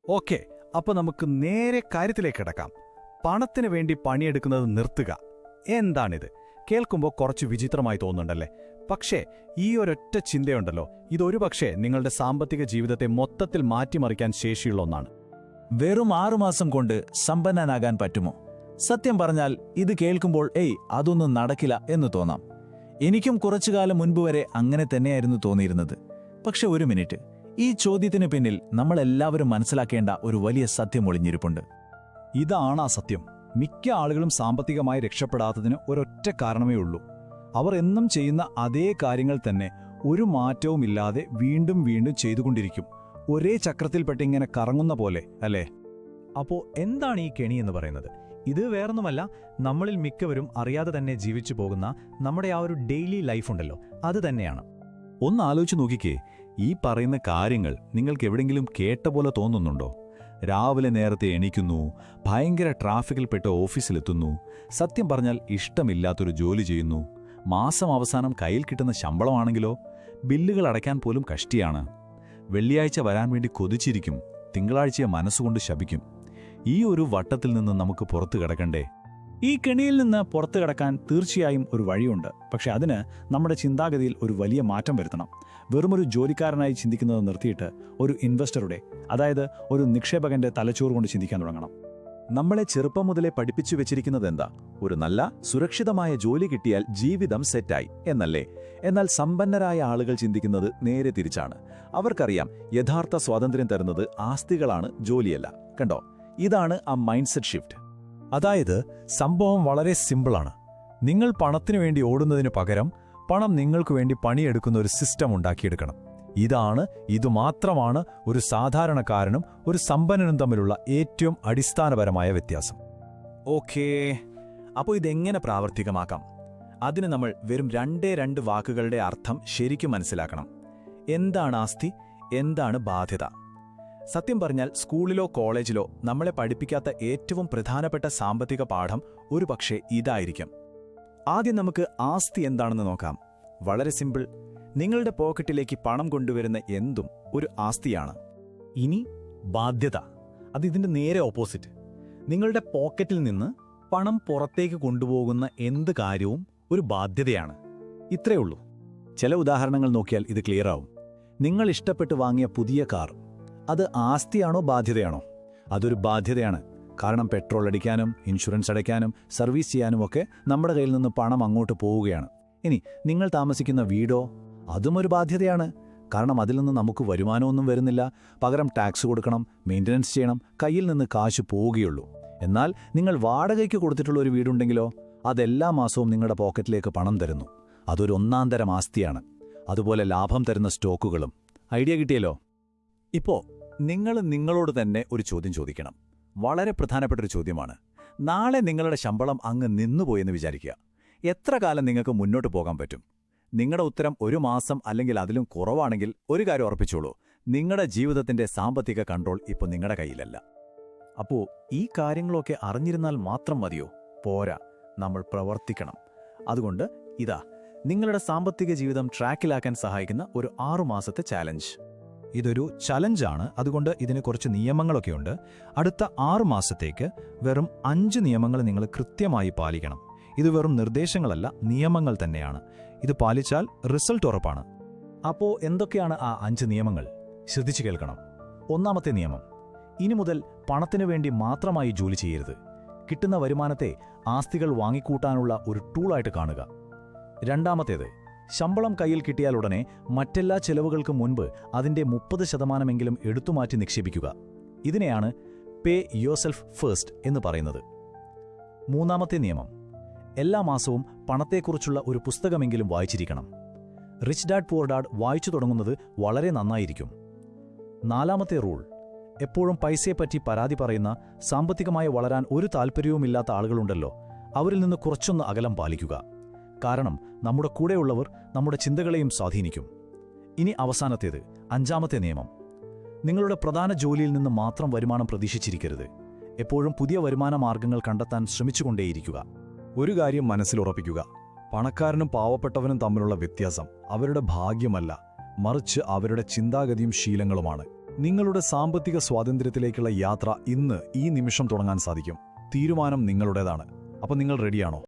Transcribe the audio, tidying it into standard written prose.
Okay, അപ്പൊ നമുക്ക് നേരെ കാര്യത്തിലേക്ക് കിടക്കാം. പണത്തിന് വേണ്ടി പണിയെടുക്കുന്നത് നിർത്തുക. എന്താണിത്? കേൾക്കുമ്പോൾ കുറച്ച് വിചിത്രമായി തോന്നുന്നുണ്ടല്ലേ? പക്ഷേ ഈ ഒരൊറ്റ ചിന്തയുണ്ടല്ലോ, ഇതൊരു പക്ഷേ നിങ്ങളുടെ സാമ്പത്തിക ജീവിതത്തെ മൊത്തത്തിൽ മാറ്റിമറിക്കാൻ ശേഷിയുള്ള ഒന്നാണ്. വെറും 6 മാസം കൊണ്ട് സമ്പന്നനാകാൻ പറ്റുമോ? സത്യം പറഞ്ഞാൽ ഇത് കേൾക്കുമ്പോൾ അതൊന്നും നടക്കില്ല എന്ന് തോന്നാം. എനിക്കും കുറച്ചുകാലം മുൻപ് വരെ അങ്ങനെ തന്നെയായിരുന്നു തോന്നിയിരുന്നത്. പക്ഷെ ഒരു മിനിറ്റ്, ഈ ചോദ്യത്തിന് പിന്നിൽ നമ്മളെല്ലാവരും മനസ്സിലാക്കേണ്ട ഒരു വലിയ സത്യം ഒളിഞ്ഞിരിപ്പുണ്ട്. ഇതാണ് ആ സത്യം. മിക്ക ആളുകളും സാമ്പത്തികമായി രക്ഷപ്പെടാത്തതിന് ഒരൊറ്റ കാരണമേ ഉള്ളൂ. അവർ എന്നും ചെയ്യുന്ന അതേ കാര്യങ്ങൾ തന്നെ ഒരു മാറ്റവുമില്ലാതെ വീണ്ടും വീണ്ടും ചെയ്തുകൊണ്ടിരിക്കും. ഒരേ ചക്രത്തിൽപ്പെട്ടിങ്ങനെ കറങ്ങുന്ന പോലെ, അല്ലേ? അപ്പോ എന്താണ് ഈ കെണി എന്ന് പറയുന്നത്? ഇത് വേറൊന്നുമല്ല, നമ്മളിൽ മിക്കവരും അറിയാതെ തന്നെ ജീവിച്ചു പോകുന്ന നമ്മുടെ ആ ഒരു ഡെയിലി ലൈഫുണ്ടല്ലോ, അത് തന്നെയാണ്. ഒന്ന് ആലോചിച്ച് നോക്കിക്കേ, ഈ പറയുന്ന കാര്യങ്ങൾ നിങ്ങൾക്ക് എവിടെയെങ്കിലും കേട്ട പോലെ തോന്നുന്നുണ്ടോ? രാവിലെ നേരത്തെ എണീക്കുന്നു, ഭയങ്കര ട്രാഫിക്കിൽപ്പെട്ട് ഓഫീസിലെത്തുന്നു, സത്യം പറഞ്ഞാൽ ഇഷ്ടമില്ലാത്തൊരു ജോലി ചെയ്യുന്നു, മാസം അവസാനം കയ്യിൽ കിട്ടുന്ന ശമ്പളമാണെങ്കിലോ ബില്ലുകൾ അടയ്ക്കാൻ പോലും കഷ്ടിയാണ്. വെള്ളിയാഴ്ച വരാൻ വേണ്ടി കൊതിച്ചിരിക്കും, തിങ്കളാഴ്ചയെ മനസ്സുകൊണ്ട് ശപിക്കും. ഈ ഒരു വട്ടത്തിൽ നിന്ന് നമുക്ക് പുറത്തു കിടക്കണ്ടേ? ഈ കെണിയിൽ നിന്ന് പുറത്തു കിടക്കാൻ തീർച്ചയായും ഒരു വഴിയുണ്ട്. പക്ഷെ അതിന് നമ്മുടെ ചിന്താഗതിയിൽ ഒരു വലിയ മാറ്റം വരുത്തണം. വെറുമൊരു ജോലിക്കാരനായി ചിന്തിക്കുന്നത് നിർത്തിയിട്ട് ഒരു ഇൻവെസ്റ്ററുടെ, അതായത് ഒരു നിക്ഷേപകന്റെ തലച്ചോറ് കൊണ്ട് ചിന്തിക്കാൻ തുടങ്ങണം. നമ്മളെ ചെറുപ്പം മുതലേ പഠിപ്പിച്ചു വെച്ചിരിക്കുന്നതെന്താ? ഒരു നല്ല സുരക്ഷിതമായ ജോലി കിട്ടിയാൽ ജീവിതം സെറ്റായി എന്നല്ലേ? എന്നാൽ സമ്പന്നരായ ആളുകൾ ചിന്തിക്കുന്നത് നേരെ തിരിച്ചാണ്. അവർക്കറിയാം, യഥാർത്ഥ സ്വാതന്ത്ര്യം തരുന്നത് ആസ്തികളാണ്, ജോലിയല്ല. കണ്ടോ, ഇതാണ് ആ മൈൻഡ് സെറ്റ് ഷിഫ്റ്റ്. അതായത് സംഭവം വളരെ സിമ്പിളാണ്. നിങ്ങൾ പണത്തിനു വേണ്ടി ഓടുന്നതിന് പകരം പണം നിങ്ങൾക്ക് വേണ്ടി പണിയെടുക്കുന്ന ഒരു സിസ്റ്റം ഉണ്ടാക്കിയെടുക്കണം. ഇതുമാത്രമാണ് ഒരു സാധാരണക്കാരനും ഒരു സമ്പന്നനും തമ്മിലുള്ള ഏറ്റവും അടിസ്ഥാനപരമായ വ്യത്യാസം. ഓക്കേ, അപ്പോൾ ഇതെങ്ങനെ പ്രാവർത്തികമാക്കാം? അതിന് നമ്മൾ വെറും 2 വാക്കുകളുടെ അർത്ഥം ശരിക്കും മനസ്സിലാക്കണം. എന്താണ് ആസ്തി, എന്താണ് ബാധ്യത? സത്യം പറഞ്ഞാൽ സ്കൂളിലോ കോളേജിലോ നമ്മളെ പഠിപ്പിക്കാത്ത ഏറ്റവും പ്രധാനപ്പെട്ട സാമ്പത്തിക പാഠം ഒരുപക്ഷെ ഇതായിരിക്കും. ആദ്യം നമുക്ക് ആസ്തി എന്താണെന്ന് നോക്കാം. വളരെ സിമ്പിൾ. നിങ്ങളുടെ പോക്കറ്റിലേക്ക് പണം കൊണ്ടുവരുന്ന എന്തും ഒരു ആസ്തിയാണ്. ഇനി ബാധ്യത, ഇതിന്റെ നേരെ ഓപ്പോസിറ്റ്. നിങ്ങളുടെ പോക്കറ്റിൽ നിന്ന് പണം പുറത്തേക്ക് കൊണ്ടുപോകുന്ന എന്ത് കാര്യവും ഒരു ബാധ്യതയാണ്. ഇത്രയേ ഉള്ളൂ. ചില ഉദാഹരണങ്ങൾ നോക്കിയാൽ ഇത് ക്ലിയർ ആവും. നിങ്ങൾ ഇഷ്ടപ്പെട്ട് വാങ്ങിയ പുതിയ കാർ, അത് ആസ്തിയാണോ ബാധ്യതയാണോ? അതൊരു ബാധ്യതയാണ്. കാരണം പെട്രോൾ അടിക്കാനും ഇൻഷുറൻസ് അടയ്ക്കാനും സർവീസ് ചെയ്യാനുമൊക്കെ നമ്മുടെ കയ്യിൽ നിന്ന് പണം അങ്ങോട്ട് പോവുകയാണ്. ഇനി നിങ്ങൾ താമസിക്കുന്ന വീടോ, അതും ഒരു ബാധ്യതയാണ്. കാരണം അതിൽ നിന്ന് നമുക്ക് വരുമാനമൊന്നും വരുന്നില്ല. പകരം ടാക്സ് കൊടുക്കണം, മെയിൻ്റനൻസ് ചെയ്യണം, കയ്യിൽ നിന്ന് കാശ് പോവുകയുള്ളൂ. എന്നാൽ നിങ്ങൾ വാടകയ്ക്ക് കൊടുത്തിട്ടുള്ള ഒരു വീടുണ്ടെങ്കിലോ, അതെല്ലാ മാസവും നിങ്ങളുടെ പോക്കറ്റിലേക്ക് പണം തരുന്നു. അതൊരു ഒന്നാം തരം ആസ്തിയാണ്. അതുപോലെ ലാഭം തരുന്ന സ്റ്റോക്കുകളും. ഐഡിയ കിട്ടിയല്ലോ? ഇപ്പോൾ നിങ്ങൾ നിങ്ങളോട് തന്നെ ഒരു ചോദ്യം ചോദിക്കണം. വളരെ പ്രധാനപ്പെട്ടൊരു ചോദ്യമാണ്. നാളെ നിങ്ങളുടെ ശമ്പളം അങ്ങ് നിന്നുപോയെന്ന് വിചാരിക്കുക. എത്ര കാലം നിങ്ങൾക്ക് മുന്നോട്ട് പോകാൻ പറ്റും? നിങ്ങളുടെ ഉത്തരം 1 മാസം അല്ലെങ്കിൽ അതിലും കുറവാണെങ്കിൽ ഒരു കാര്യം ഉറപ്പിച്ചോളൂ, നിങ്ങളുടെ ജീവിതത്തിന്റെ സാമ്പത്തിക കൺട്രോൾ ഇപ്പോൾ നിങ്ങളുടെ കയ്യിലല്ല. അപ്പോൾ ഈ കാര്യങ്ങളൊക്കെ അറിഞ്ഞിരുന്നാൽ മാത്രം മതിയോ? പോരാ, നമ്മൾ പ്രവർത്തിക്കണം. അതുകൊണ്ട് ഇതാ നിങ്ങളുടെ സാമ്പത്തിക ജീവിതം ട്രാക്കിലാക്കാൻ സഹായിക്കുന്ന ഒരു 6 മാസത്തെ ചാലഞ്ച്. ഇതൊരു ചലഞ്ചാണ്, അതുകൊണ്ട് ഇതിന് കുറച്ച് നിയമങ്ങളൊക്കെയുണ്ട്. അടുത്ത 6 മാസത്തേക്ക് വെറും 5 നിയമങ്ങൾ നിങ്ങൾ കൃത്യമായി പാലിക്കണം. ഇത് വെറും നിർദ്ദേശങ്ങളല്ല, നിയമങ്ങൾ തന്നെയാണ്. ഇത് പാലിച്ചാൽ റിസൾട്ട് ഉറപ്പാണ്. അപ്പോൾ എന്തൊക്കെയാണ് ആ 5 നിയമങ്ങൾ? ശ്രദ്ധിച്ചു കേൾക്കണം. 1ാമത്തെ നിയമം: ഇനി മുതൽ പണത്തിനു വേണ്ടി മാത്രമായി ജോലി ചെയ്യരുത്. കിട്ടുന്ന വരുമാനത്തെ ആസ്തികൾ വാങ്ങിക്കൂട്ടാനുള്ള ഒരു ടൂളായിട്ട് കാണുക. 2ാമത്തേത്: ശമ്പളം കയ്യിൽ കിട്ടിയാലുടനെ മറ്റെല്ലാ ചെലവുകൾക്കും മുൻപ് അതിന്റെ 30% എടുത്തുമാറ്റി നിക്ഷേപിക്കുക. ഇതിനെയാണ് പേ യുവർസെൽഫ് ഫസ്റ്റ് എന്ന് പറയുന്നത്. 3ാമത്തെ നിയമം: എല്ലാ മാസവും പണത്തെക്കുറിച്ചുള്ള ഒരു പുസ്തകമെങ്കിലും വായിച്ചിരിക്കണം. റിച്ച് ഡാഡ് പൂർ ഡാഡ് വായിച്ചു തുടങ്ങുന്നത് വളരെ നന്നായിരിക്കും. 4ാമത്തെ റൂൾ: എപ്പോഴും പൈസയെപ്പറ്റി പരാതി പറയുന്ന, സാമ്പത്തികമായി വളരാൻ ഒരു താൽപ്പര്യവുമില്ലാത്ത ആളുകളുണ്ടല്ലോ, അവരിൽ നിന്ന് കുറച്ചൊന്ന് അകലം പാലിക്കുക. കാരണം നമ്മുടെ കൂടെയുള്ളവർ നമ്മുടെ ചിന്തകളെയും സ്വാധീനിക്കും. ഇനി അവസാനത്തേത്, 5ാമത്തെ നിയമം: നിങ്ങളുടെ പ്രധാന ജോലിയിൽ നിന്ന് മാത്രം വരുമാനം പ്രതീക്ഷിച്ചിരിക്കരുത്. എപ്പോഴും പുതിയ വരുമാന മാർഗങ്ങൾ കണ്ടെത്താൻ ശ്രമിച്ചുകൊണ്ടേയിരിക്കുക. ഒരു കാര്യം മനസ്സിലുറപ്പിക്കുക: പണക്കാരനും പാവപ്പെട്ടവനും തമ്മിലുള്ള വ്യത്യാസം അവരുടെ ഭാഗ്യമല്ല, മറിച്ച് അവരുടെ ചിന്താഗതിയും ശീലങ്ങളുമാണ്. നിങ്ങളുടെ സാമ്പത്തിക സ്വാതന്ത്ര്യത്തിലേക്കുള്ള യാത്ര ഇന്ന് ഈ നിമിഷം തുടങ്ങാൻ സാധിക്കും. തീരുമാനം നിങ്ങളുടേതാണ്. അപ്പോൾ നിങ്ങൾ റെഡിയാണോ?